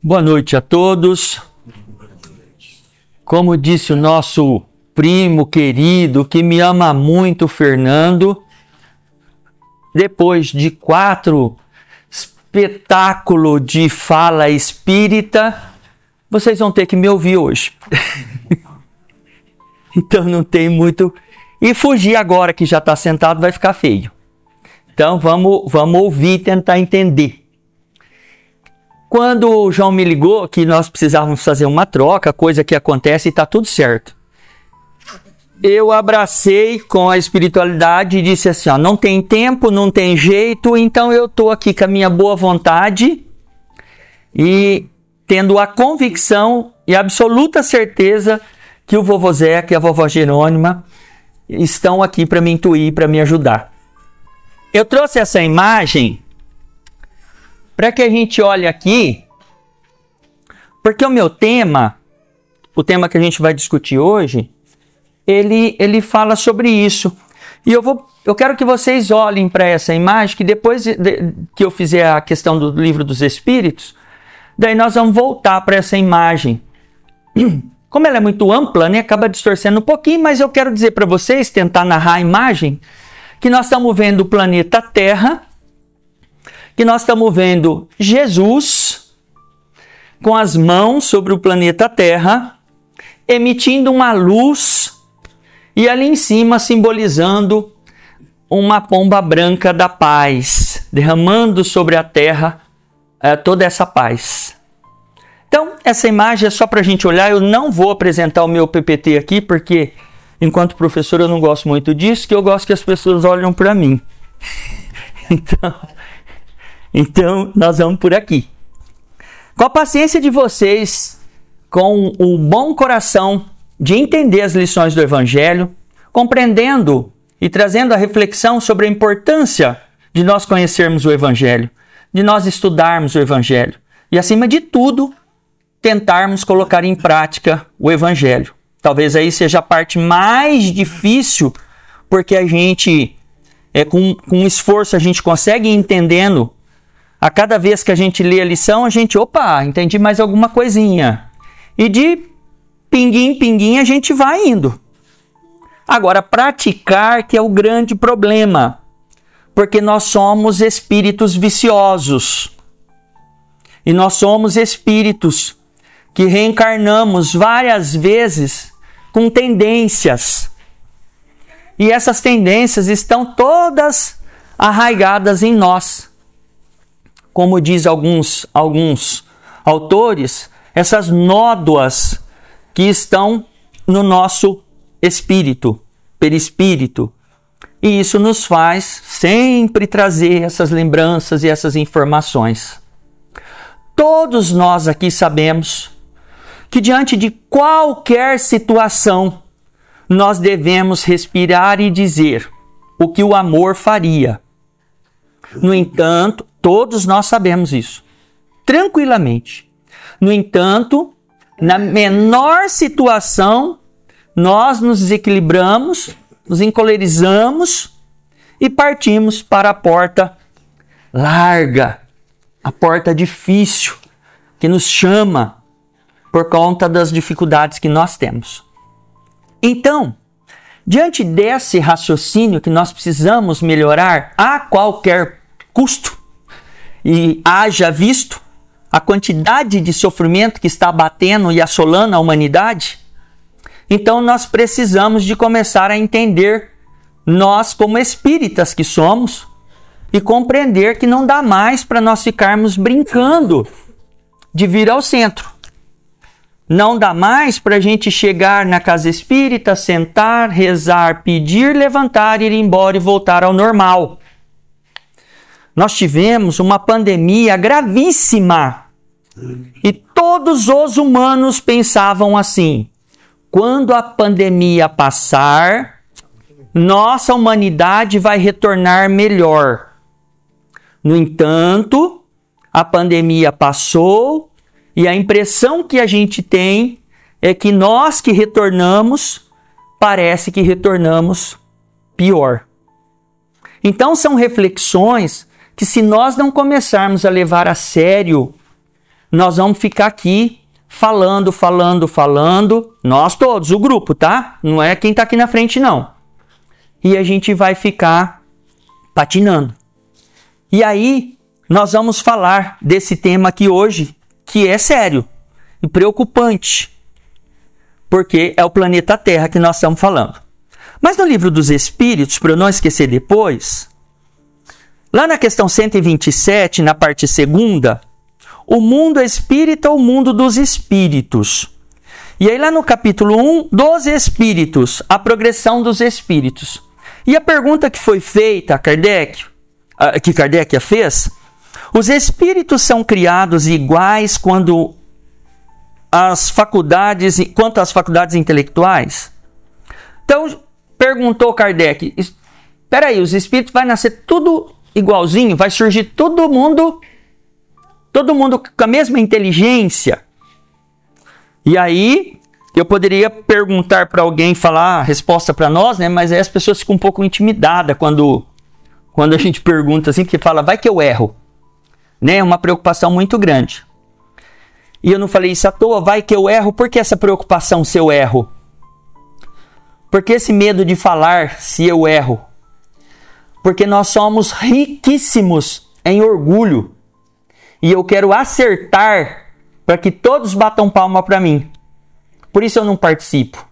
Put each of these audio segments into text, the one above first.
Boa noite a todos. Como disse o nosso primo querido, que me ama muito, Fernando, depois de 4 espetáculos de fala espírita, vocês vão ter que me ouvir hoje. Então não tem muito... E fugir agora que já está sentado vai ficar feio. Então vamos ouvir e tentar entender. Quando o João me ligou que nós precisávamos fazer uma troca, coisa que acontece e está tudo certo, eu abracei com a espiritualidade e disse assim, ó, não tem tempo, não tem jeito, então eu estou aqui com a minha boa vontade e tendo a convicção e absoluta certeza que o vovô Zeca e a vovó Jerônima estão aqui para me intuir, para me ajudar. Eu trouxe essa imagem para que a gente olhe aqui, porque o meu tema, o tema que a gente vai discutir hoje, ele fala sobre isso. E eu quero que vocês olhem para essa imagem, que depois que eu fizer a questão do livro dos Espíritos, daí nós vamos voltar para essa imagem. Como ela é muito ampla, né, acaba distorcendo um pouquinho, mas eu quero dizer para vocês, tentar narrar a imagem, que nós estamos vendo o planeta Terra, que nós estamos vendo Jesus com as mãos sobre o planeta Terra, emitindo uma luz e ali em cima simbolizando uma pomba branca da paz, derramando sobre a Terra toda essa paz. Então, essa imagem é só para a gente olhar. Eu não vou apresentar o meu PPT aqui, porque enquanto professor eu não gosto muito disso, que eu gosto que as pessoas olhem para mim. Então, nós vamos por aqui. Com a paciência de vocês, com o bom coração de entender as lições do Evangelho, compreendendo e trazendo a reflexão sobre a importância de nós conhecermos o Evangelho, de nós estudarmos o Evangelho e, acima de tudo, tentarmos colocar em prática o Evangelho. Talvez aí seja a parte mais difícil, porque a gente, com esforço, a gente consegue ir entendendo. A cada vez que a gente lê a lição, a gente, opa, entendi mais alguma coisinha. E de pinguim em pinguim a gente vai indo. Agora, praticar que é o grande problema. Porque nós somos espíritos viciosos. E nós somos espíritos que reencarnamos várias vezes com tendências. E essas tendências estão todas arraigadas em nós. Como diz alguns autores, essas nódoas que estão no nosso espírito, perispírito. E isso nos faz sempre trazer essas lembranças e essas informações. Todos nós aqui sabemos que diante de qualquer situação, nós devemos respirar e dizer o que o amor faria. No entanto, todos nós sabemos isso, tranquilamente. No entanto, na menor situação, nós nos desequilibramos, nos encolerizamos e partimos para a porta larga, a porta difícil, que nos chama por conta das dificuldades que nós temos. Então, diante desse raciocínio que nós precisamos melhorar a qualquer custo, e haja visto a quantidade de sofrimento que está batendo e assolando a humanidade, então nós precisamos de começar a entender, nós como espíritas que somos, e compreender que não dá mais para nós ficarmos brincando de vir ao centro. Não dá mais para a gente chegar na casa espírita, sentar, rezar, pedir, levantar, ir embora e voltar ao normal. Nós tivemos uma pandemia gravíssima e todos os humanos pensavam assim: quando a pandemia passar, nossa humanidade vai retornar melhor. No entanto, a pandemia passou e a impressão que a gente tem é que nós que retornamos, parece que retornamos pior. Então são reflexões que, se nós não começarmos a levar a sério nós vamos ficar aqui falando, nós todos, o grupo, tá? Não é quem tá aqui na frente, não. E a gente vai ficar patinando. E aí, nós vamos falar desse tema aqui hoje, que é sério e preocupante, porque é o planeta Terra que nós estamos falando. Mas no livro dos Espíritos, para eu não esquecer depois, lá na questão 127, na parte 2ª, o mundo espírita ou o mundo dos espíritos. E aí lá no capítulo 1, dos espíritos, a progressão dos espíritos. E a pergunta que foi feita a Kardec, que Kardec fez, os espíritos são criados iguais quanto às faculdades intelectuais? Então, perguntou Kardec, espera aí, os espíritos vai nascer tudo igualzinho? Vai surgir todo mundo com a mesma inteligência? E aí, eu poderia perguntar para alguém, falar a resposta para nós, né? Mas aí as pessoas ficam um pouco intimidadas quando a gente pergunta assim, porque fala, vai que eu erro. Né? É uma preocupação muito grande. E eu não falei isso à toa, vai que eu erro. Por que essa preocupação se eu erro? Por que esse medo de falar se eu erro? Porque nós somos riquíssimos em orgulho. E eu quero acertar para que todos batam palma para mim. Por isso eu não participo.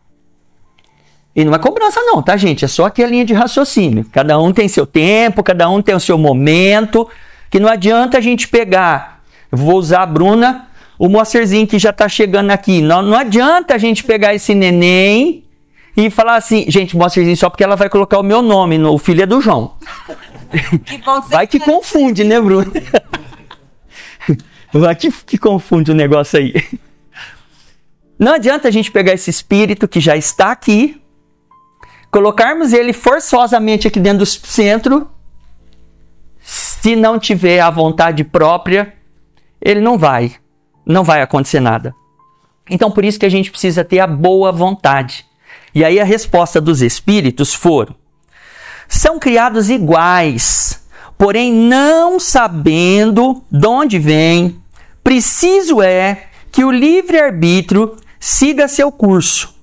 E não é cobrança não, tá, gente? É só aqui a linha de raciocínio. Cada um tem seu tempo, cada um tem o seu momento. Que não adianta a gente pegar... Eu vou usar a Bruna, o Moacerzinho que já está chegando aqui. Não adianta a gente pegar esse neném e falar assim... Gente, Moacerzinho só porque ela vai colocar o meu nome. O filho é do João. Vai que confunde, né, Bruna? Vai que confunde o negócio aí. Não adianta a gente pegar esse espírito que já está aqui, colocarmos ele forçosamente aqui dentro do centro. Se não tiver a vontade própria, ele não vai acontecer nada. Então, por isso que a gente precisa ter a boa vontade. E aí a resposta dos espíritos foram: são criados iguais, porém não sabendo de onde vem, preciso é que o livre-arbítrio siga seu curso.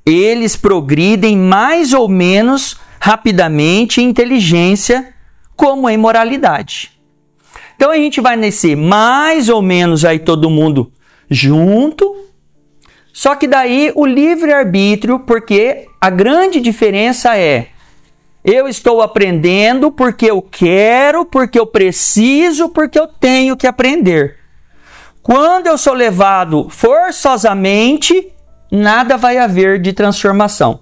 Eles progridem mais ou menos rapidamente em inteligência, como em moralidade. Então a gente vai nascer mais ou menos aí todo mundo junto, só que daí o livre-arbítrio, porque a grande diferença é: eu estou aprendendo porque eu quero, porque eu preciso, porque eu tenho que aprender. Quando eu sou levado forçosamente, nada vai haver de transformação.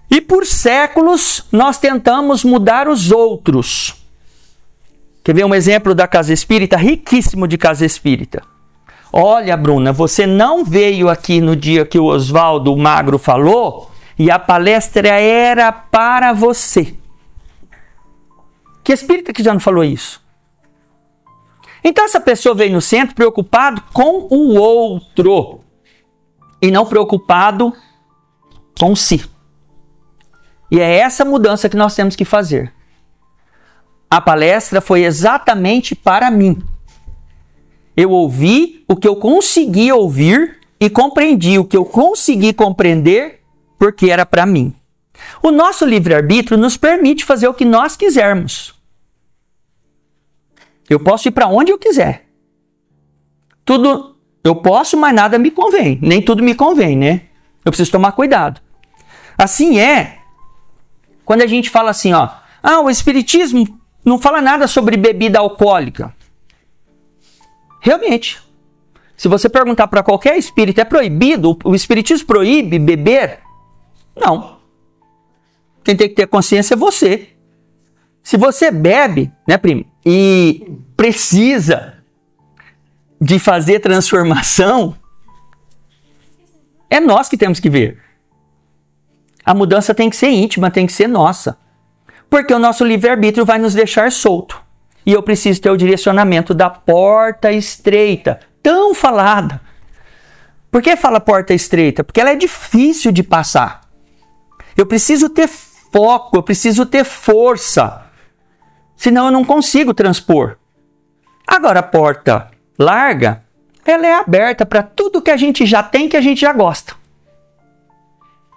E por séculos nós tentamos mudar os outros. Quer ver um exemplo da casa espírita? Riquíssimo de casa espírita. Olha, Bruna, você não veio aqui no dia que o Oswaldo Magro falou e a palestra era para você. Que espírita que já não falou isso? Então essa pessoa veio no centro preocupado com o outro e não preocupado com si. E é essa mudança que nós temos que fazer. A palestra foi exatamente para mim. Eu ouvi o que eu consegui ouvir e compreendi o que eu consegui compreender porque era para mim. O nosso livre-arbítrio nos permite fazer o que nós quisermos. Eu posso ir para onde eu quiser. Tudo eu posso, mas nada me convém. Nem tudo me convém, né? Eu preciso tomar cuidado. Assim é quando a gente fala assim, ó, o espiritismo não fala nada sobre bebida alcoólica. Realmente, se você perguntar para qualquer espírita, é proibido? O espiritismo proíbe beber? Não. Quem tem que ter consciência é você. Se você bebe, né, primo, e precisa de fazer transformação, é nós que temos que ver. A mudança tem que ser íntima, tem que ser nossa. Porque o nosso livre-arbítrio vai nos deixar solto. E eu preciso ter o direcionamento da porta estreita, tão falada. Por que fala porta estreita? Porque ela é difícil de passar. Eu preciso ter foco, eu preciso ter força. Senão eu não consigo transpor. Agora a porta larga, ela é aberta para tudo que a gente já tem, que a gente já gosta.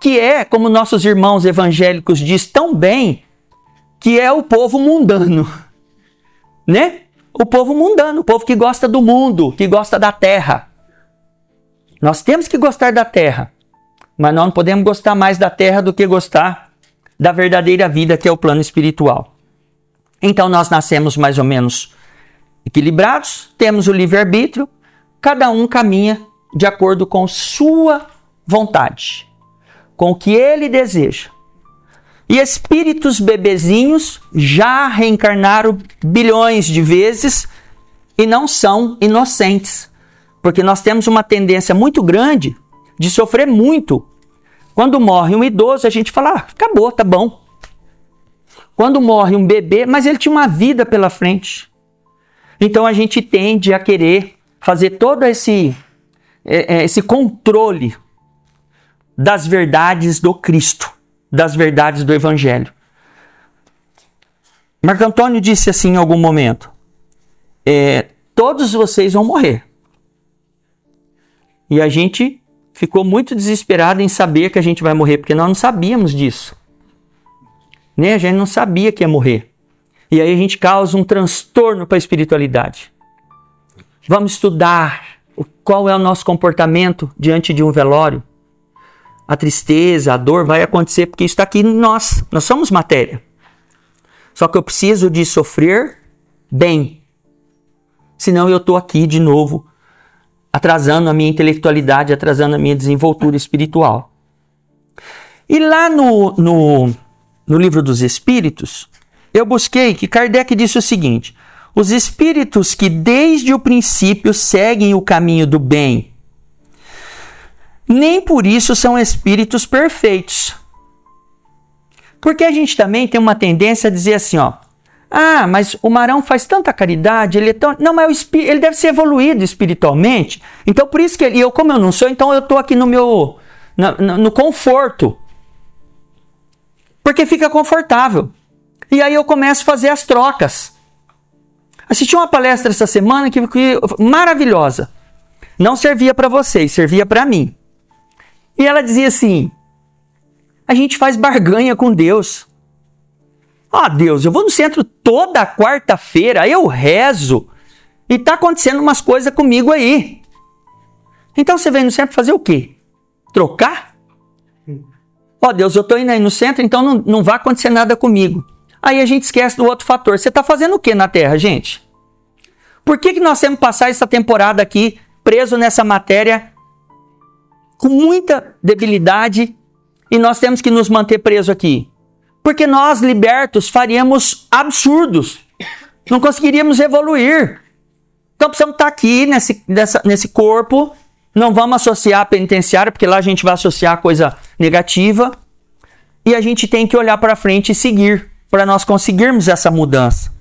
Que é, como nossos irmãos evangélicos dizem tão bem, que é o povo mundano, né? O povo mundano, o povo que gosta do mundo, que gosta da terra. Nós temos que gostar da terra, mas nós não podemos gostar mais da terra do que gostar da verdadeira vida, que é o plano espiritual. Então nós nascemos mais ou menos equilibrados, temos o livre-arbítrio, cada um caminha de acordo com sua vontade, com o que ele deseja. E espíritos bebezinhos já reencarnaram bilhões de vezes e não são inocentes, porque nós temos uma tendência muito grande de sofrer muito. Quando morre um idoso, a gente fala, acabou, tá bom. Quando morre um bebê, mas ele tinha uma vida pela frente. Então a gente tende a querer fazer todo esse controle das verdades do Cristo, das verdades do Evangelho. Marco Antônio disse assim em algum momento, todos vocês vão morrer. E a gente ficou muito desesperado em saber que a gente vai morrer, porque nós não sabíamos disso. Né? A gente não sabia que ia morrer. E aí a gente causa um transtorno para a espiritualidade. Vamos estudar qual é o nosso comportamento diante de um velório. A tristeza, a dor vai acontecer porque isso está aqui em nós. Nós somos matéria. Só que eu preciso de sofrer bem. Senão eu estou aqui de novo, atrasando a minha intelectualidade, atrasando a minha desenvoltura espiritual. E lá no Livro dos Espíritos, eu busquei que Kardec disse o seguinte: os espíritos que desde o princípio seguem o caminho do bem, nem por isso são espíritos perfeitos. Porque a gente também tem uma tendência a dizer assim, mas o Marão faz tanta caridade, ele é tão... Não, mas ele deve ser evoluído espiritualmente, então por isso que como eu não sou, então eu estou aqui no conforto. Porque fica confortável. E aí eu começo a fazer as trocas. Assisti uma palestra essa semana que maravilhosa. Não servia para vocês, servia para mim. E ela dizia assim, a gente faz barganha com Deus. Deus, eu vou no centro toda quarta-feira, eu rezo, e tá acontecendo umas coisas comigo aí. Então você vem no centro fazer o quê? Trocar? Deus, eu tô indo aí no centro, então não vai acontecer nada comigo. Aí a gente esquece do outro fator. Você tá fazendo o quê na Terra, gente? Por que nós temos que passar essa temporada aqui preso nessa matéria com muita debilidade e nós temos que nos manter presos aqui? Porque nós, libertos, faríamos absurdos. Não conseguiríamos evoluir. Então precisamos estar aqui nesse corpo. Não vamos associar a penitenciária, porque lá a gente vai associar coisa negativa. E a gente tem que olhar para frente e seguir, para nós conseguirmos essa mudança.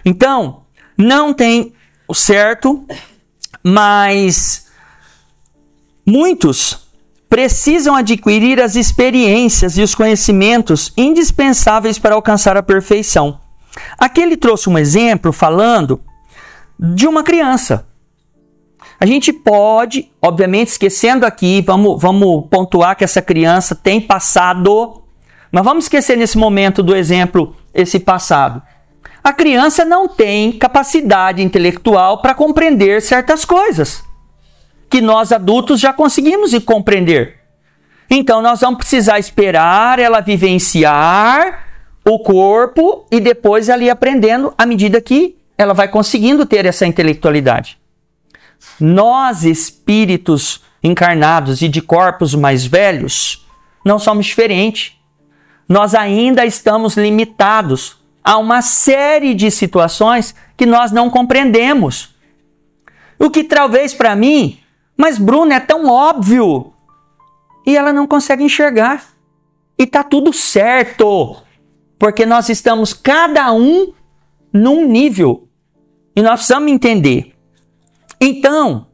Então, não tem o certo, mas muitos precisam adquirir as experiências e os conhecimentos indispensáveis para alcançar a perfeição. Aqui ele trouxe um exemplo falando de uma criança. A gente pode, obviamente, esquecendo aqui, vamos pontuar que essa criança tem passado, mas vamos esquecer nesse momento do exemplo esse passado. A criança não tem capacidade intelectual para compreender certas coisas que nós adultos já conseguimos compreender. Então nós vamos precisar esperar ela vivenciar o corpo e depois ela ir aprendendo à medida que ela vai conseguindo ter essa intelectualidade. Nós, espíritos encarnados e de corpos mais velhos, não somos diferentes. Nós ainda estamos limitados a uma série de situações que nós não compreendemos. O que talvez para mim, mas Bruno, é tão óbvio. E ela não consegue enxergar. E está tudo certo. Porque nós estamos cada um num nível. E nós precisamos entender. Então,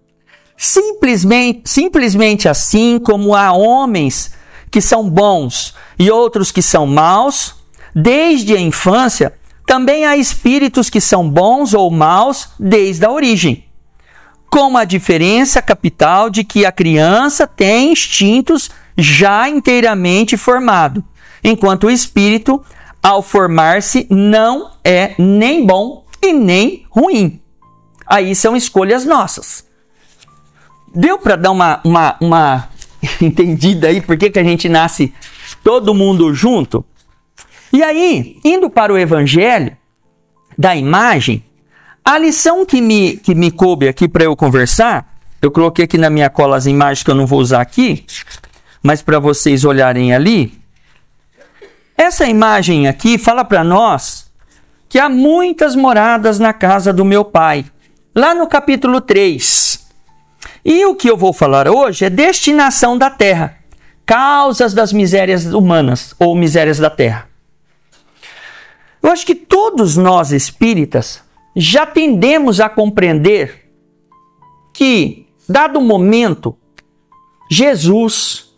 simplesmente assim como há homens que são bons e outros que são maus, desde a infância, também há espíritos que são bons ou maus desde a origem. com a diferença capital de que a criança tem instintos já inteiramente formados, enquanto o espírito, ao formar-se, não é nem bom e nem ruim. Aí são escolhas nossas. Deu para dar uma entendida aí por que a gente nasce todo mundo junto? E aí, indo para o evangelho da imagem, a lição que me coube aqui para eu conversar, eu coloquei aqui na minha cola as imagens que eu não vou usar aqui, mas para vocês olharem ali. Essa imagem aqui fala para nós que há muitas moradas na casa do meu pai, lá no capítulo 3. E o que eu vou falar hoje é destinação da terra, causas das misérias humanas ou misérias da terra. Eu acho que todos nós espíritas já tendemos a compreender que, dado o momento, Jesus,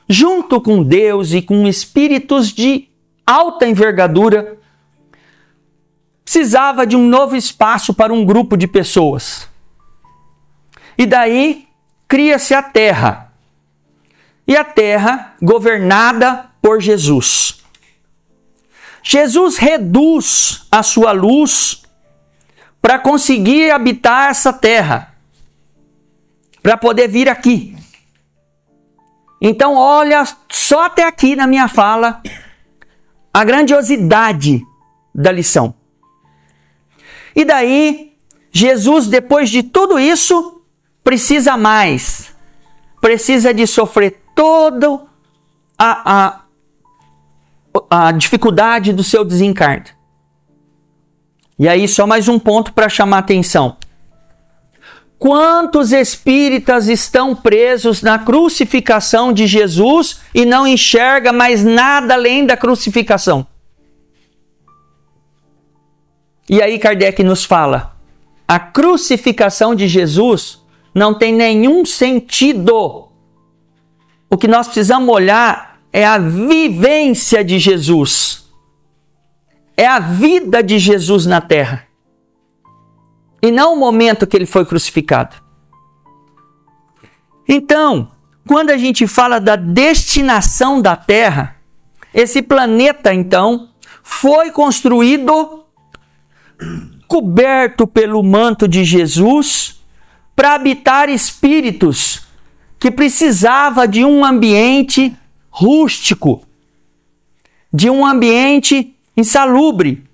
junto com Deus e com espíritos de alta envergadura, precisava de um novo espaço para um grupo de pessoas. E daí cria-se a Terra. E a Terra governada por Jesus. Jesus reduz a sua luz para conseguir habitar essa terra, para poder vir aqui. Então, olha só até aqui na minha fala a grandiosidade da lição. E daí, Jesus, depois de tudo isso, precisa mais. Precisa de sofrer toda a dificuldade do seu desencarne. E aí, só mais um ponto para chamar a atenção. Quantos espíritas estão presos na crucificação de Jesus e não enxerga mais nada além da crucificação? E aí Kardec nos fala, a crucificação de Jesus não tem nenhum sentido. O que nós precisamos olhar é a vivência de Jesus. É a vida de Jesus na terra. E não o momento que ele foi crucificado. Então, quando a gente fala da destinação da Terra, esse planeta, então, foi construído, coberto pelo manto de Jesus, para habitar espíritos que precisavam de um ambiente rústico, de um ambiente insalubre.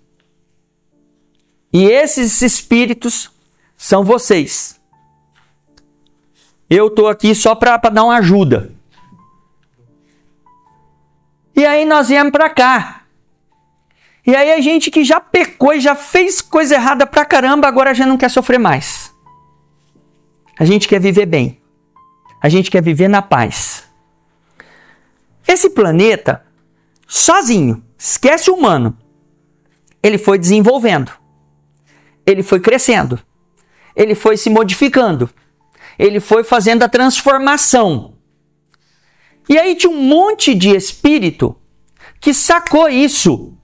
E esses espíritos são vocês. Eu estou aqui só para dar uma ajuda. E aí nós viemos para cá. E aí a gente que já pecou e já fez coisa errada pra caramba, agora já não quer sofrer mais. A gente quer viver bem. A gente quer viver na paz. Esse planeta, sozinho, esquece o humano, ele foi desenvolvendo. Ele foi crescendo. Ele foi se modificando. Ele foi fazendo a transformação. E aí tinha um monte de espírito que sacou isso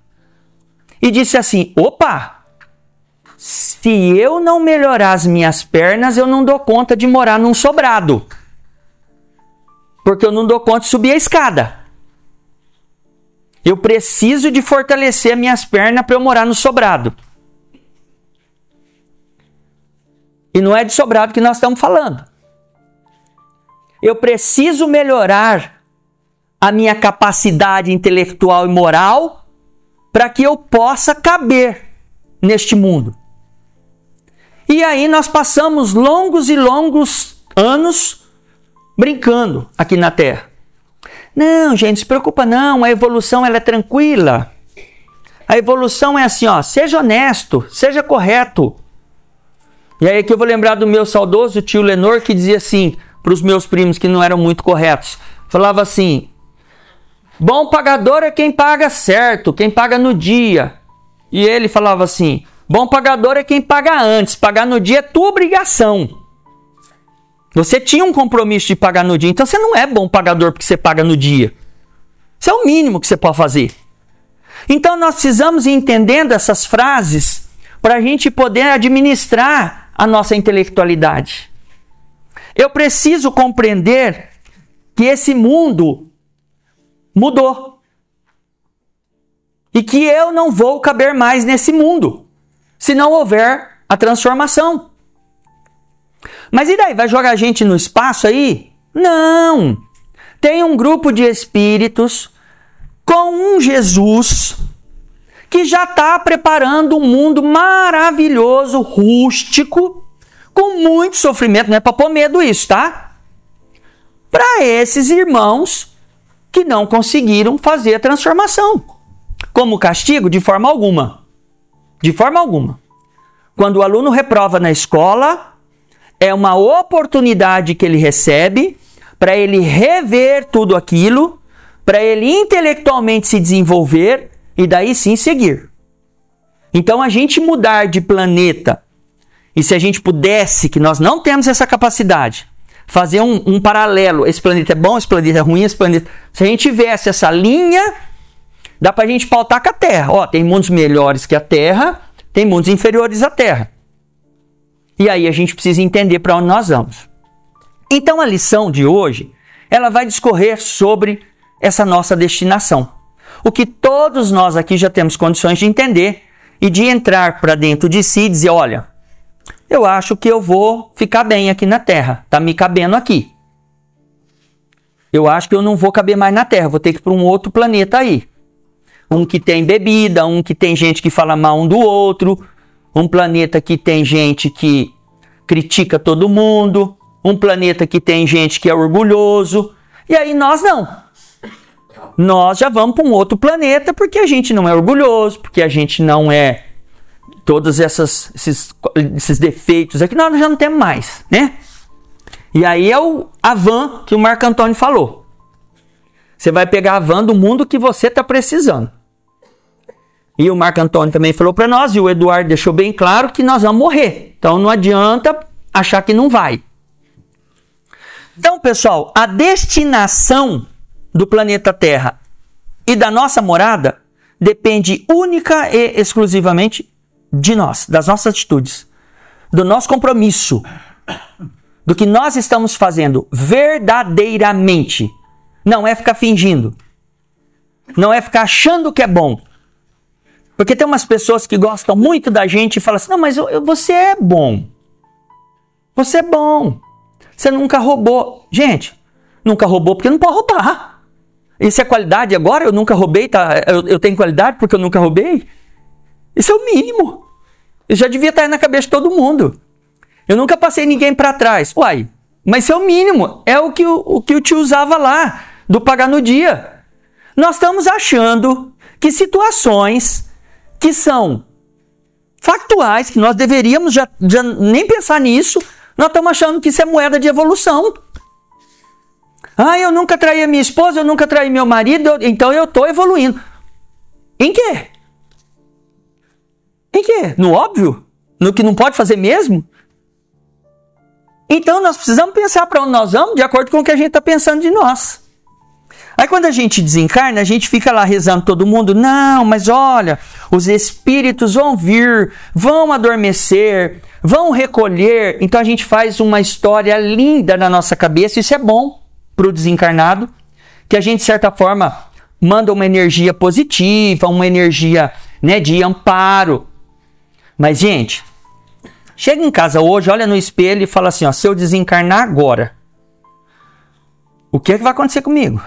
e disse assim, opa, se eu não melhorar as minhas pernas, eu não dou conta de morar num sobrado. Porque eu não dou conta de subir a escada. Eu preciso de fortalecer as minhas pernas para eu morar no sobrado. E não é de sobrado que nós estamos falando. Eu preciso melhorar a minha capacidade intelectual e moral para que eu possa caber neste mundo. E aí nós passamos longos e longos anos brincando aqui na Terra. Não, gente, se preocupa não, a evolução ela é tranquila. A evolução é assim, ó, seja honesto, seja correto. E aí que eu vou lembrar do meu saudoso tio Lenor, que dizia assim para os meus primos que não eram muito corretos. Falava assim, bom pagador é quem paga certo, quem paga no dia. E ele falava assim, bom pagador é quem paga antes, pagar no dia é tua obrigação. Você tinha um compromisso de pagar no dia, então você não é bom pagador porque você paga no dia. Isso é o mínimo que você pode fazer. Então nós precisamos ir entendendo essas frases para a gente poder administrar a nossa intelectualidade. Eu preciso compreender que esse mundo mudou. E que eu não vou caber mais nesse mundo, se não houver a transformação. Mas e daí? Vai jogar a gente no espaço aí? Não! Tem um grupo de espíritos com um Jesus que já está preparando um mundo maravilhoso, rústico, com muito sofrimento. Não é para pôr medo isso, tá? Para esses irmãos que não conseguiram fazer a transformação. Como castigo? De forma alguma. De forma alguma. Quando o aluno reprova na escola, é uma oportunidade que ele recebe para ele rever tudo aquilo, para ele intelectualmente se desenvolver e daí sim seguir. Então a gente mudar de planeta, e se a gente pudesse, que nós não temos essa capacidade, fazer um paralelo, esse planeta é bom, esse planeta é ruim, esse planeta... Se a gente tivesse essa linha, dá pra gente pautar com a Terra. Ó, tem mundos melhores que a Terra, tem mundos inferiores à Terra. E aí a gente precisa entender para onde nós vamos. Então a lição de hoje, ela vai discorrer sobre essa nossa destinação. O que todos nós aqui já temos condições de entender e de entrar para dentro de si e dizer, olha, eu acho que eu vou ficar bem aqui na Terra, tá me cabendo aqui. Eu acho que eu não vou caber mais na Terra, vou ter que ir para um outro planeta aí. Um que tem bebida, um que tem gente que fala mal um do outro, um planeta que tem gente que critica todo mundo, um planeta que tem gente que é orgulhoso, e aí nós não. Nós já vamos para um outro planeta porque a gente não é orgulhoso, porque a gente não é todos esses defeitos aqui, nós já não temos mais, né? E aí é a van que o Marco Antônio falou. Você vai pegar a van do mundo que você está precisando. E o Marco Antônio também falou para nós, e o Eduardo deixou bem claro que nós vamos morrer. Então não adianta achar que não vai. Então, pessoal, a destinação do planeta Terra e da nossa morada depende única e exclusivamente de nós, das nossas atitudes, do nosso compromisso, do que nós estamos fazendo verdadeiramente. Não é ficar fingindo. Não é ficar achando que é bom. Porque tem umas pessoas que gostam muito da gente e falam assim, não, mas você é bom. Você é bom. Você nunca roubou. Gente, nunca roubou porque não pode roubar. Isso é qualidade agora? Eu nunca roubei, tá? Eu tenho qualidade porque eu nunca roubei? Isso é o mínimo. Isso já devia estar aí na cabeça de todo mundo. Eu nunca passei ninguém para trás. Uai, mas isso é o mínimo. É o que o tio usava lá, do pagar no dia. Nós estamos achando que situações que são factuais, que nós deveríamos já nem pensar nisso, nós estamos achando que isso é moeda de evolução. Ah, eu nunca traí a minha esposa, eu nunca traí meu marido, então eu estou evoluindo. Em quê? Em quê? No óbvio? No que não pode fazer mesmo? Então nós precisamos pensar para onde nós vamos de acordo com o que a gente está pensando de nós. Aí quando a gente desencarna, a gente fica lá rezando todo mundo, não, mas olha, os espíritos vão vir, vão adormecer, vão recolher. Então a gente faz uma história linda na nossa cabeça, isso é bom para o desencarnado, que a gente de certa forma manda uma energia positiva, uma energia, né, de amparo. Mas gente, chega em casa hoje, olha no espelho e fala assim, ó, se eu desencarnar agora, o que é que vai acontecer comigo?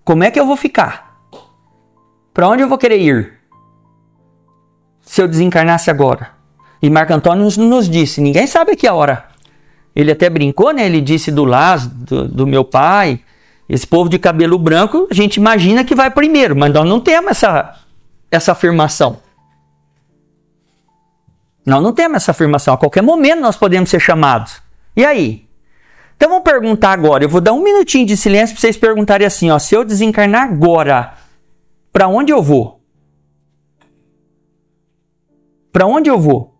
Como é que eu vou ficar? Para onde eu vou querer ir? Se eu desencarnasse agora. E Marco Antônio nos disse, ninguém sabe aqui a hora. Ele até brincou, né? Ele disse do Lázaro, do meu pai, esse povo de cabelo branco, a gente imagina que vai primeiro, mas nós não temos essa afirmação. Nós não temos essa afirmação. A qualquer momento nós podemos ser chamados. E aí? Então vamos perguntar agora. Eu vou dar um minutinho de silêncio para vocês perguntarem assim, ó, se eu desencarnar agora, para onde eu vou? Para onde eu vou?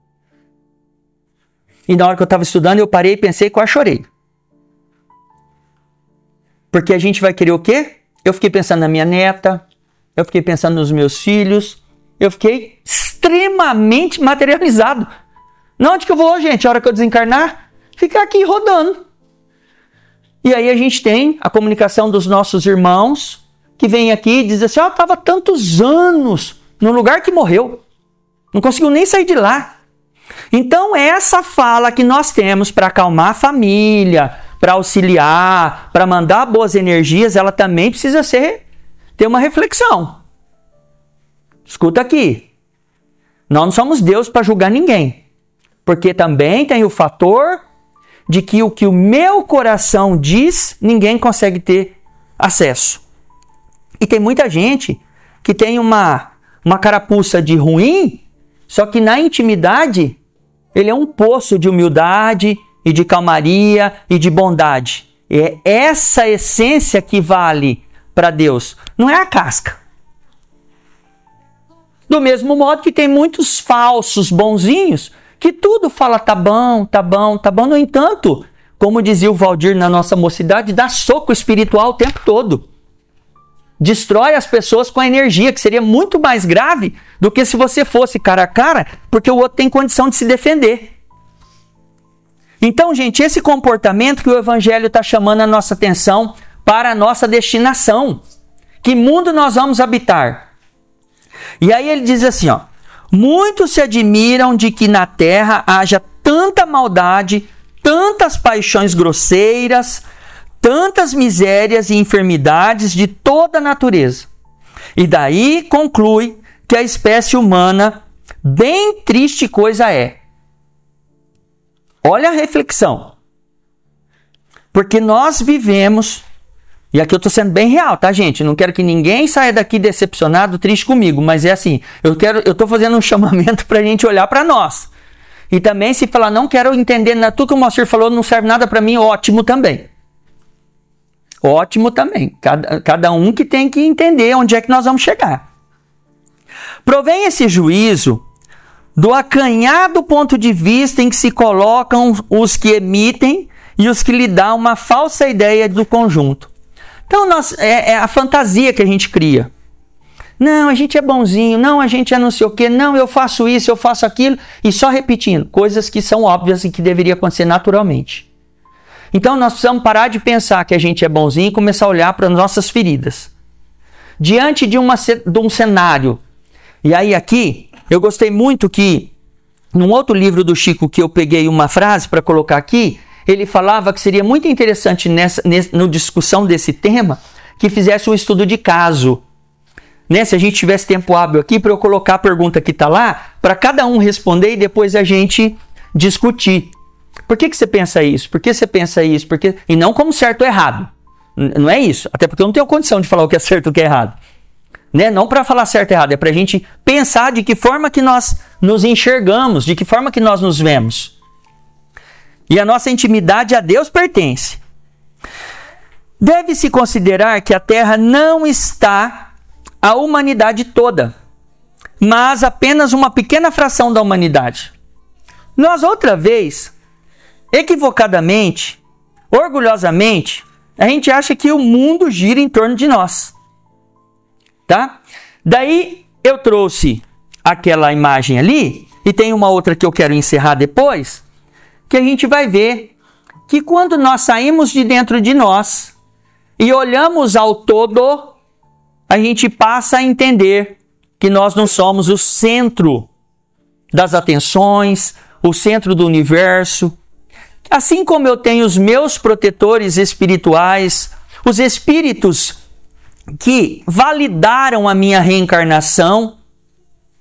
E na hora que eu estava estudando, eu parei e pensei e quase chorei. Porque a gente vai querer o quê? Eu fiquei pensando na minha neta, eu fiquei pensando nos meus filhos, eu fiquei extremamente materializado. Onde que eu vou, gente? A hora que eu desencarnar? Ficar aqui rodando. E aí a gente tem a comunicação dos nossos irmãos que vem aqui e diz assim, estava tantos anos no lugar que morreu. Não conseguiu nem sair de lá. Então essa fala que nós temos para acalmar a família, para auxiliar, para mandar boas energias, ela também precisa ter uma reflexão. Escuta aqui. Nós não somos Deus para julgar ninguém. Porque também tem o fator de que o meu coração diz, ninguém consegue ter acesso. E tem muita gente que tem uma carapuça de ruim, só que na intimidade ele é um poço de humildade e de calmaria e de bondade. É essa essência que vale para Deus, não é a casca. Do mesmo modo que tem muitos falsos bonzinhos que tudo fala tá bom, tá bom, tá bom. No entanto, como dizia o Valdir na nossa mocidade, dá soco espiritual o tempo todo. Destrói as pessoas com a energia, que seria muito mais grave do que se você fosse cara a cara, porque o outro tem condição de se defender. Então, gente, esse comportamento que o Evangelho está chamando a nossa atenção para a nossa destinação. Que mundo nós vamos habitar? E aí ele diz assim, muitos se admiram de que na terra haja tanta maldade, tantas paixões grosseiras, tantas misérias e enfermidades de toda a natureza. E daí conclui que a espécie humana, bem triste coisa é. Olha a reflexão. Porque nós vivemos, e aqui eu estou sendo bem real, tá, gente? Não quero que ninguém saia daqui decepcionado, triste comigo, mas é assim, eu estou fazendo um chamamento para a gente olhar para nós. E também se falar, não quero entender tudo que o Moacir falou, não serve nada para mim, ótimo também. Ótimo também. Cada um que tem que entender onde é que nós vamos chegar. Provém esse juízo do acanhado ponto de vista em que se colocam os que emitem e os que lhe dão uma falsa ideia do conjunto. Então, é a fantasia que a gente cria. Não, a gente é bonzinho, não, a gente é não sei o quê, não, eu faço isso, eu faço aquilo, e só repetindo, coisas que são óbvias e que deveriam acontecer naturalmente. Então, nós precisamos parar de pensar que a gente é bonzinho e começar a olhar para as nossas feridas. Diante de um cenário. E aí aqui, eu gostei muito que, num outro livro do Chico que eu peguei uma frase para colocar aqui, ele falava que seria muito interessante na discussão desse tema, que fizesse um estudo de caso. Né? Se a gente tivesse tempo hábil aqui, para eu colocar a pergunta que está lá, para cada um responder e depois a gente discutir. Por que você pensa isso? Por que você pensa isso? E não como certo ou errado. Não é isso. Até porque eu não tenho condição de falar o que é certo e o que é errado. Né? Não para falar certo ou errado, é para a gente pensar de que forma que nós nos enxergamos, de que forma que nós nos vemos. E a nossa intimidade a Deus pertence. Deve-se considerar que a Terra não está a humanidade toda, mas apenas uma pequena fração da humanidade. Nós outra vez, equivocadamente, orgulhosamente, a gente acha que o mundo gira em torno de nós. Tá? Daí eu trouxe aquela imagem ali, e tem uma outra que eu quero encerrar depois, que a gente vai ver que quando nós saímos de dentro de nós e olhamos ao todo, a gente passa a entender que nós não somos o centro das atenções, o centro do universo. Assim como eu tenho os meus protetores espirituais, os espíritos que validaram a minha reencarnação,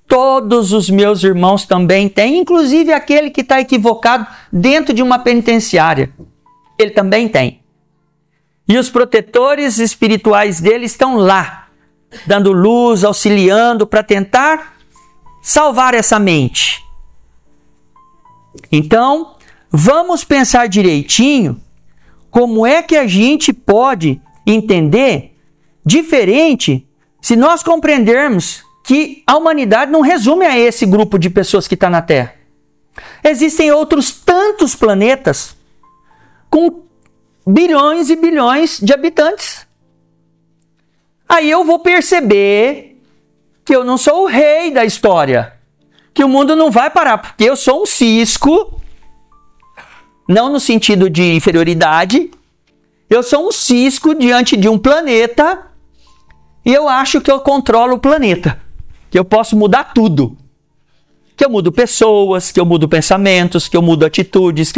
todos os meus irmãos também têm, inclusive aquele que está equivocado dentro de uma penitenciária. Ele também tem. E os protetores espirituais dele estão lá, dando luz, auxiliando para tentar salvar essa mente. Então, vamos pensar direitinho como é que a gente pode entender diferente se nós compreendermos que a humanidade não resume a esse grupo de pessoas que está na Terra. Existem outros tantos planetas com bilhões e bilhões de habitantes. Aí eu vou perceber que eu não sou o rei da história, que o mundo não vai parar, porque eu sou um cisco, não no sentido de inferioridade, eu sou um cisco diante de um planeta e eu acho que eu controlo o planeta, que eu posso mudar tudo, que eu mudo pessoas, que eu mudo pensamentos, que eu mudo atitudes,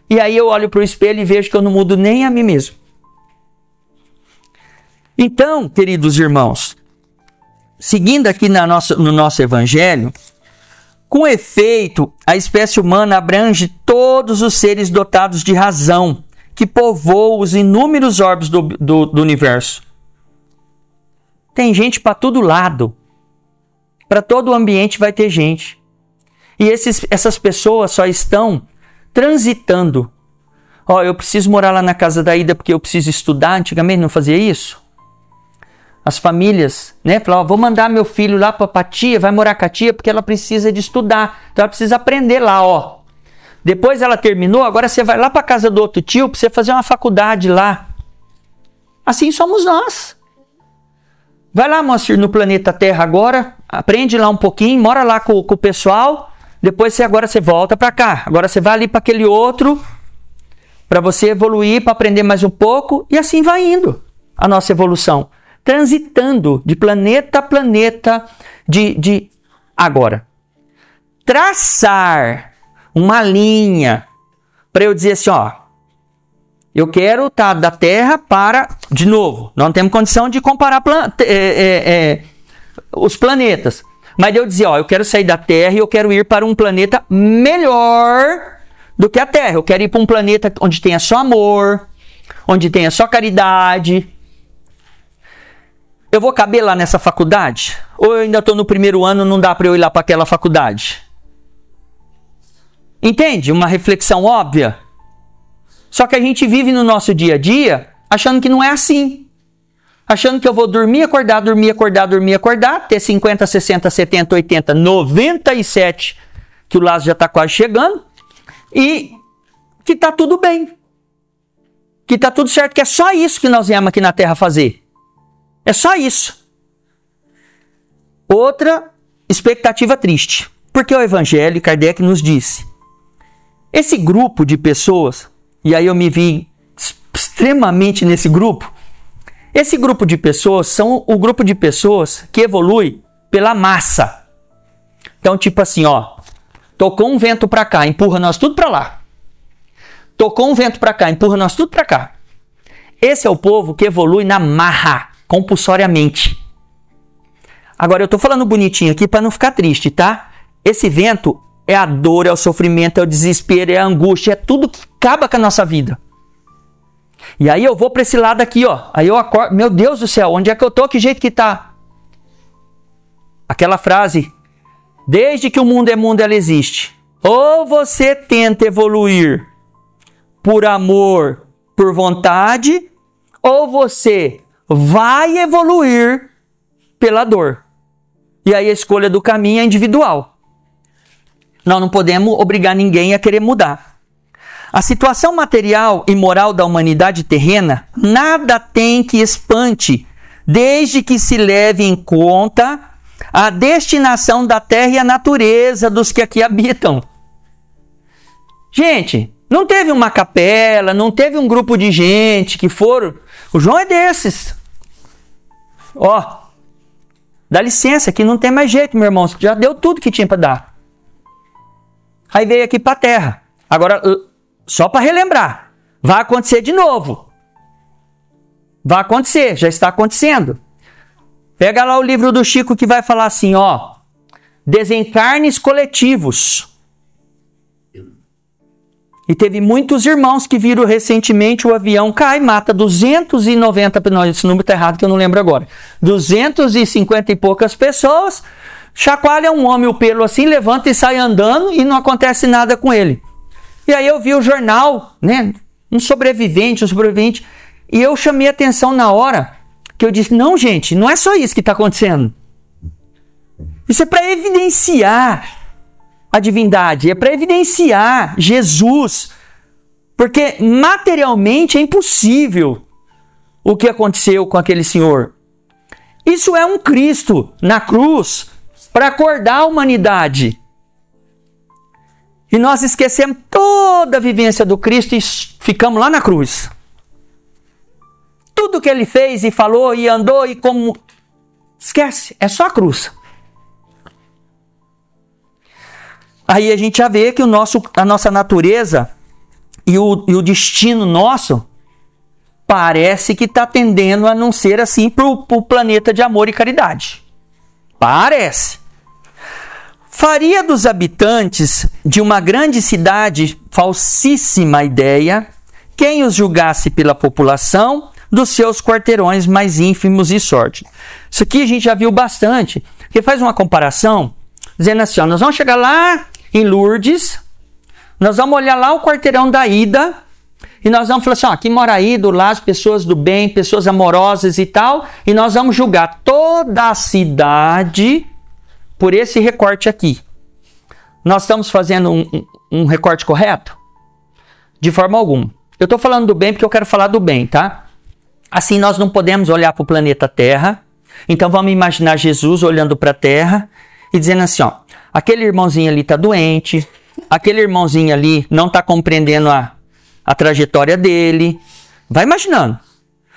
e aí eu olho para o espelho e vejo que eu não mudo nem a mim mesmo. Então, queridos irmãos, seguindo aqui no nosso evangelho, com efeito, a espécie humana abrange todos os seres dotados de razão, que povoam os inúmeros orbes do universo. Tem gente para todo lado. Para todo o ambiente vai ter gente. E essas pessoas só estão transitando. Ó, eu preciso morar lá na casa da Ida porque eu preciso estudar. Antigamente não fazia isso. As famílias, né, falavam, vou mandar meu filho lá para a tia, vai morar com a tia porque ela precisa de estudar. Então ela precisa aprender lá, ó. Depois ela terminou, agora você vai lá para a casa do outro tio para você fazer uma faculdade lá. Assim somos nós. Vai lá, Moacir, no planeta Terra agora, aprende lá um pouquinho, mora lá com o pessoal, depois agora você volta para cá. Agora você vai ali para aquele outro, para você evoluir, para aprender mais um pouco, e assim vai indo a nossa evolução. Transitando de planeta a planeta, agora. Traçar uma linha para eu dizer assim, ó, eu quero estar da Terra para, de novo, não temos condição de comparar os planetas, mas eu dizer, ó, eu quero sair da Terra e eu quero ir para um planeta melhor do que a Terra. Eu quero ir para um planeta onde tenha só amor, onde tenha só caridade. Eu vou caber lá nessa faculdade? Ou eu ainda estou no primeiro ano, não dá para eu ir lá para aquela faculdade? Entende? Uma reflexão óbvia. Só que a gente vive no nosso dia a dia achando que não é assim. Achando que eu vou dormir, acordar, ter 50, 60, 70, 80, 97, que o Lázaro já está quase chegando, e que está tudo bem. Que está tudo certo, que é só isso que nós viemos aqui na Terra fazer. É só isso. Outra expectativa triste. Porque o Evangelho, Kardec nos disse, esse grupo de pessoas, e aí eu me vi extremamente nesse grupo, esse grupo de pessoas são o grupo de pessoas que evolui pela massa. Então, tipo assim, ó, tocou um vento para cá, empurra nós tudo para lá. Tocou um vento para cá, empurra nós tudo para cá. Esse é o povo que evolui na marra, compulsoriamente. Agora, eu estou falando bonitinho aqui para não ficar triste, tá? Esse vento é a dor, é o sofrimento, é o desespero, é a angústia, é tudo que acaba com a nossa vida. E aí eu vou para esse lado aqui, ó. Aí eu acordo, meu Deus do céu, onde é que eu tô? Que jeito que tá? Aquela frase, desde que o mundo é mundo, ela existe. Ou você tenta evoluir por amor, por vontade, ou você vai evoluir pela dor. E aí a escolha do caminho é individual. Nós não podemos obrigar ninguém a querer mudar. A situação material e moral da humanidade terrena nada tem que espante, desde que se leve em conta a destinação da terra e a natureza dos que aqui habitam. Gente, não teve uma capela, não teve um grupo de gente que foram... O João é desses. Ó, dá licença, que não tem mais jeito, meu irmão. Já deu tudo que tinha para dar. Aí veio aqui para a terra. Agora, só para relembrar, vai acontecer de novo. Vai acontecer, já está acontecendo. Pega lá o livro do Chico que vai falar assim, ó, desencarnes coletivos. E teve muitos irmãos que viram recentemente o avião cai, mata 290, não, esse número está errado que eu não lembro agora, 250 e poucas pessoas, chacoalha um homem o pelo assim, levanta e sai andando e não acontece nada com ele. E aí eu vi o jornal, né, um sobrevivente, e eu chamei a atenção na hora, que eu disse, não gente, não é só isso que está acontecendo. Isso é para evidenciar a divindade, é para evidenciar Jesus, porque materialmente é impossível o que aconteceu com aquele senhor. Isso é um Cristo na cruz para acordar a humanidade. E nós esquecemos toda a vivência do Cristo e ficamos lá na cruz. Tudo que ele fez e falou e andou e como... Esquece, é só a cruz. Aí a gente já vê que a nossa natureza e o destino nosso parece que está tendendo a não ser assim para o planeta de amor e caridade. Parece. Faria dos habitantes de uma grande cidade falsíssima ideia quem os julgasse pela população dos seus quarteirões mais ínfimos e sórdidos. Isso aqui a gente já viu bastante, porque faz uma comparação, dizendo assim, ó, nós vamos chegar lá em Lourdes, nós vamos olhar lá o quarteirão da Ida, e nós vamos falar assim, ó, aqui mora a Ida, lá as pessoas do bem, pessoas amorosas e tal, e nós vamos julgar toda a cidade por esse recorte aqui. Nós estamos fazendo um recorte correto? De forma alguma. Eu estou falando do bem porque eu quero falar do bem, tá? Assim nós não podemos olhar para o planeta Terra. Então vamos imaginar Jesus olhando para a Terra e dizendo assim, ó, aquele irmãozinho ali está doente, aquele irmãozinho ali não está compreendendo a trajetória dele. Vai imaginando.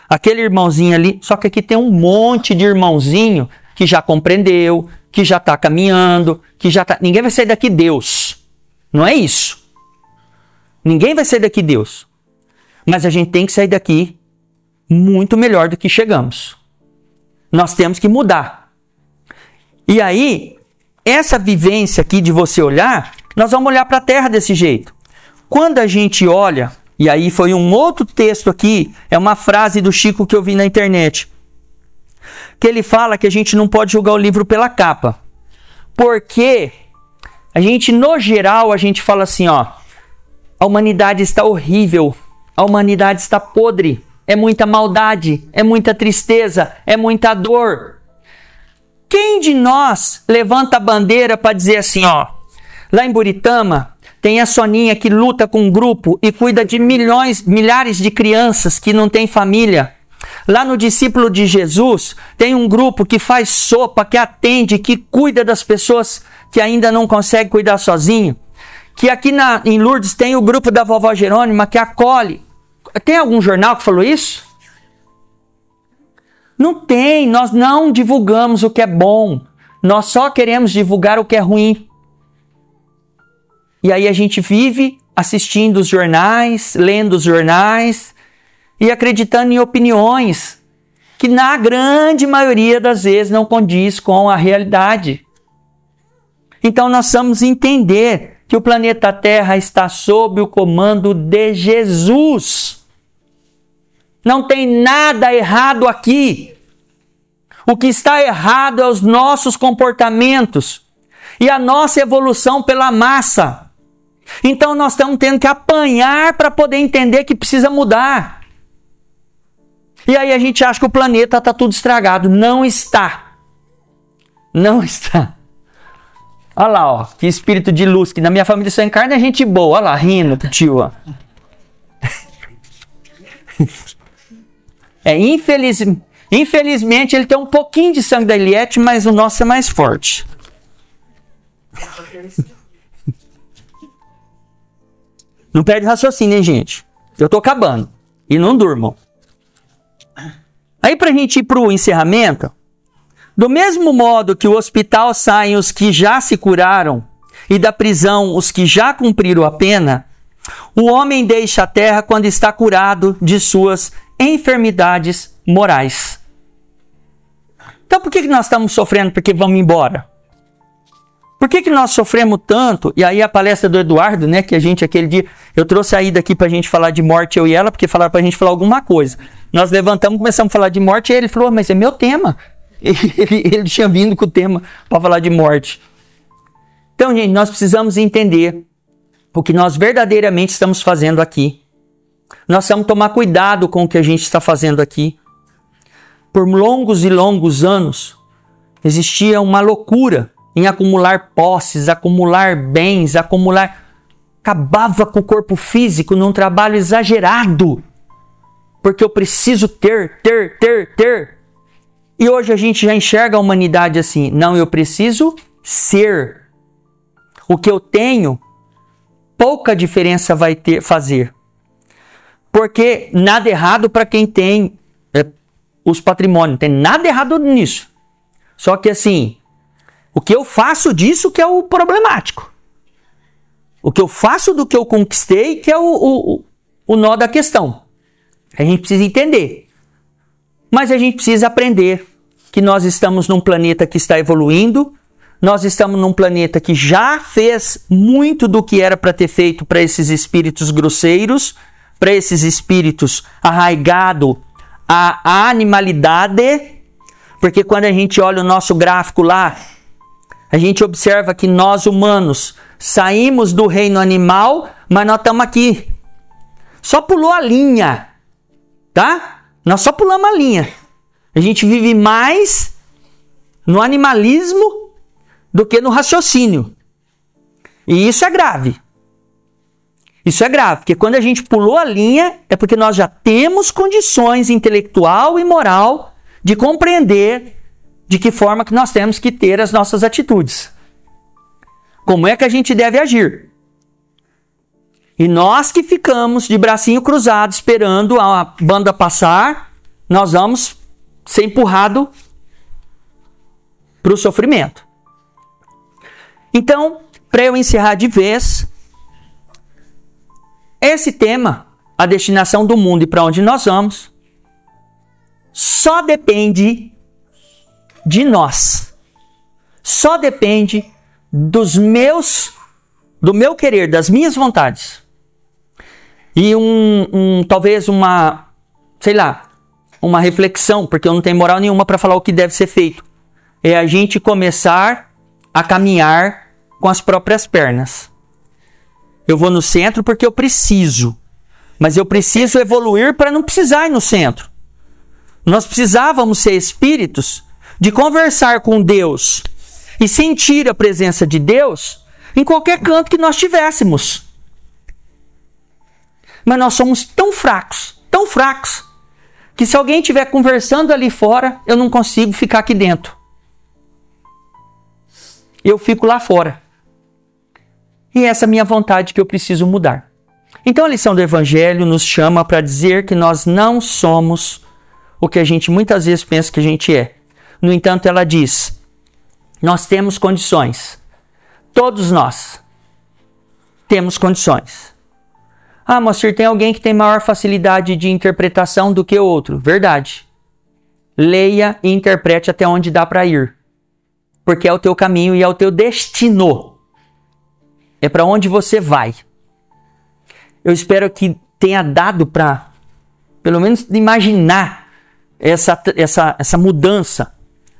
Aquele irmãozinho ali, só que aqui tem um monte de irmãozinho que já compreendeu, que já está caminhando, que já está... Ninguém vai sair daqui Deus. Não é isso. Ninguém vai sair daqui Deus. Mas a gente tem que sair daqui muito melhor do que chegamos. Nós temos que mudar. E aí, essa vivência aqui de você olhar, nós vamos olhar para a Terra desse jeito. Quando a gente olha, e aí foi um outro texto aqui, é uma frase do Chico que eu vi na internet, que ele fala que a gente não pode julgar o livro pela capa. Porque a gente, no geral, a gente fala assim, ó, a humanidade está horrível, a humanidade está podre, é muita maldade, é muita tristeza, é muita dor. Quem de nós levanta a bandeira para dizer assim, ó, lá em Buritama tem a Soninha que luta com um grupo e cuida de milhares de crianças que não têm família. Lá no Discípulo de Jesus tem um grupo que faz sopa, que atende, que cuida das pessoas que ainda não conseguem cuidar sozinho. Que aqui em Lourdes tem o grupo da Vovó Jerônima que acolhe. Tem algum jornal que falou isso? Não tem, nós não divulgamos o que é bom. Nós só queremos divulgar o que é ruim. E aí a gente vive assistindo os jornais, lendo os jornais e acreditando em opiniões que na grande maioria das vezes não condiz com a realidade. Então nós vamos entender que o planeta Terra está sob o comando de Jesus. Não tem nada errado aqui. O que está errado é os nossos comportamentos e a nossa evolução pela massa. Então nós estamos tendo que apanhar para poder entender que precisa mudar. E aí a gente acha que o planeta está tudo estragado. Não está. Não está. Olha lá, ó, que espírito de luz, que na minha família só encarna gente boa. Olha lá, rindo pro tio, ó. Infelizmente ele tem um pouquinho de sangue da Eliette, mas o nosso é mais forte. Não perde raciocínio, hein, gente? Eu tô acabando. E não durmam. Aí pra gente ir pro encerramento, do mesmo modo que o hospital saem os que já se curaram e da prisão os que já cumpriram a pena, o homem deixa a terra quando está curado de suas enfermidades morais. Então por que nós estamos sofrendo porque vamos embora? Por que nós sofremos tanto? E aí a palestra do Eduardo, né, que a gente aquele dia, eu trouxe a Ida aqui pra gente falar de morte, eu e ela, porque falaram pra gente falar alguma coisa. Nós levantamos, começamos a falar de morte, e ele falou, mas é meu tema. Ele tinha vindo com o tema para falar de morte. Então, gente, nós precisamos entender o que nós verdadeiramente estamos fazendo aqui. Nós precisamos tomar cuidado com o que a gente está fazendo aqui. Por longos e longos anos, existia uma loucura em acumular posses, acumular bens, acabava com o corpo físico num trabalho exagerado. Porque eu preciso ter. E hoje a gente já enxerga a humanidade assim. Não, eu preciso ser. O que eu tenho pouca diferença vai fazer. Porque nada errado para quem tem os patrimônios, não tem nada errado nisso. Só que assim, o que eu faço disso que é o problemático. O que eu faço do que eu conquistei que é o nó da questão. A gente precisa entender. Mas a gente precisa aprender que nós estamos num planeta que está evoluindo, nós estamos num planeta que já fez muito do que era para ter feito para esses espíritos grosseiros, para esses espíritos arraigados à animalidade, porque quando a gente olha o nosso gráfico lá, a gente observa que nós humanos saímos do reino animal, mas nós estamos aqui. Só pulou a linha, tá? Nós só pulamos a linha. A gente vive mais no animalismo do que no raciocínio. E isso é grave. Isso é grave, porque quando a gente pulou a linha, é porque nós já temos condições intelectual e moral de compreender de que forma que nós temos que ter as nossas atitudes. Como é que a gente deve agir? E nós que ficamos de bracinho cruzado esperando a banda passar, nós vamos ser empurrados para o sofrimento. Então, para eu encerrar de vez, esse tema, a destinação do mundo e para onde nós vamos, só depende de nós. Só depende do meu querer, das minhas vontades. E talvez uma reflexão, porque eu não tenho moral nenhuma para falar o que deve ser feito. É a gente começar a caminhar com as próprias pernas. Eu vou no centro porque eu preciso, mas eu preciso evoluir para não precisar ir no centro. Nós precisávamos ser espíritos de conversar com Deus e sentir a presença de Deus em qualquer canto que nós tivéssemos. Mas nós somos tão fracos, que se alguém estiver conversando ali fora, eu não consigo ficar aqui dentro. Eu fico lá fora. E essa é a minha vontade que eu preciso mudar. Então a lição do Evangelho nos chama para dizer que nós não somos o que a gente muitas vezes pensa que a gente é. No entanto, ela diz, nós temos condições. Todos nós temos condições. Ah, Moacir, tem alguém que tem maior facilidade de interpretação do que o outro. Verdade. Leia e interprete até onde dá para ir. Porque é o teu caminho e é o teu destino. É para onde você vai. Eu espero que tenha dado para, pelo menos, imaginar essa mudança,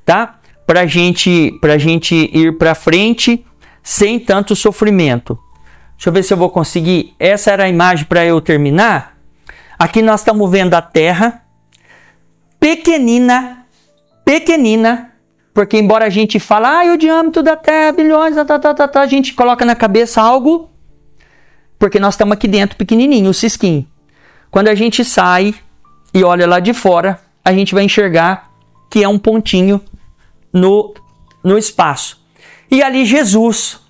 tá? Para gente ir para frente sem tanto sofrimento. Deixa eu ver se eu vou conseguir. Essa era a imagem para eu terminar. Aqui nós estamos vendo a Terra pequenina, porque embora a gente fale, o diâmetro da Terra, bilhões, a gente coloca na cabeça algo, porque nós estamos aqui dentro pequenininho, o cisquinho. Quando a gente sai e olha lá de fora, a gente vai enxergar que é um pontinho no espaço. E ali Jesus,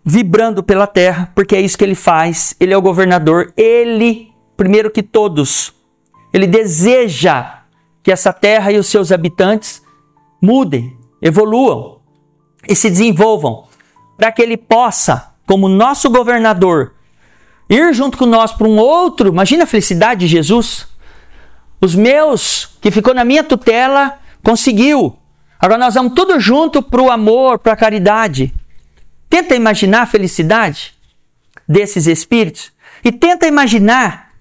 vibrando pela terra, porque é isso que ele faz, ele é o governador, ele, primeiro que todos, ele deseja que essa terra e os seus habitantes mudem, evoluam e se desenvolvam, para que ele possa, como nosso governador, ir junto com nós para um outro. Imagina a felicidade de Jesus. Os meus, que ficou na minha tutela, conseguiu. Agora nós vamos tudo junto para o amor, para a caridade. Tenta imaginar a felicidade desses espíritos. E tenta imaginar,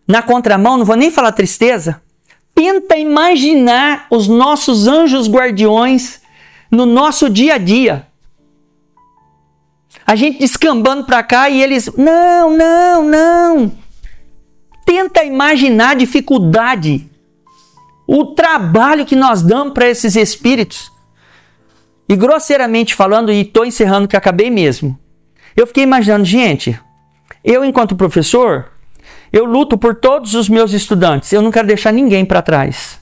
na contramão, não vou nem falar tristeza, tenta imaginar os nossos anjos guardiões no nosso dia a dia. A gente descambando para cá e eles, não. Tenta imaginar a dificuldade, o trabalho que nós damos para esses espíritos. E grosseiramente falando, e estou encerrando que acabei mesmo, eu fiquei imaginando, gente, eu enquanto professor, eu luto por todos os meus estudantes, eu não quero deixar ninguém para trás.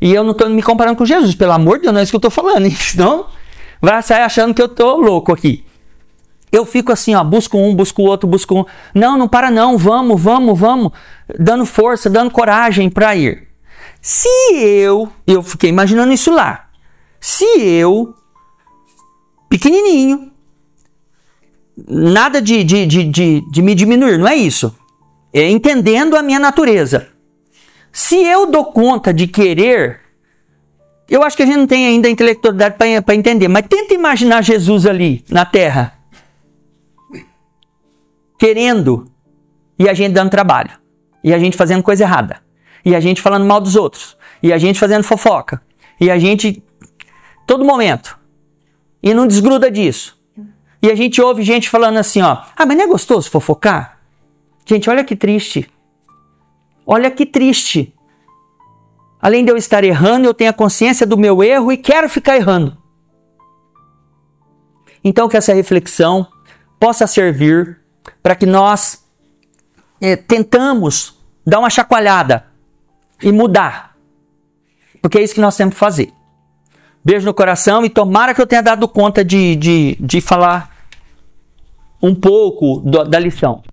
E eu não estou me comparando com Jesus, pelo amor de Deus, não é isso que eu estou falando, senão vai sair achando que eu estou louco aqui. eu fico assim, ó, busco um, busco o outro, busco um. Não, não para não, vamos, dando força, dando coragem para ir. Se eu fiquei imaginando isso lá, se eu, pequenininho, nada de me diminuir, não é isso, é entendendo a minha natureza. Se eu dou conta de querer, eu acho que a gente não tem ainda a intelectualidade para entender, mas tenta imaginar Jesus ali na terra, querendo, e a gente dando trabalho, e a gente fazendo coisa errada, e a gente falando mal dos outros, e a gente fazendo fofoca, e a gente, todo momento, e não desgruda disso. E a gente ouve gente falando assim, ó, mas não é gostoso fofocar? Gente, olha que triste. Olha que triste. Além de eu estar errando, eu tenho a consciência do meu erro e quero ficar errando. Então que essa reflexão possa servir para que nós tentamos dar uma chacoalhada e mudar. Porque é isso que nós temos que fazer. Beijo no coração e tomara que eu tenha dado conta de falar um pouco da lição.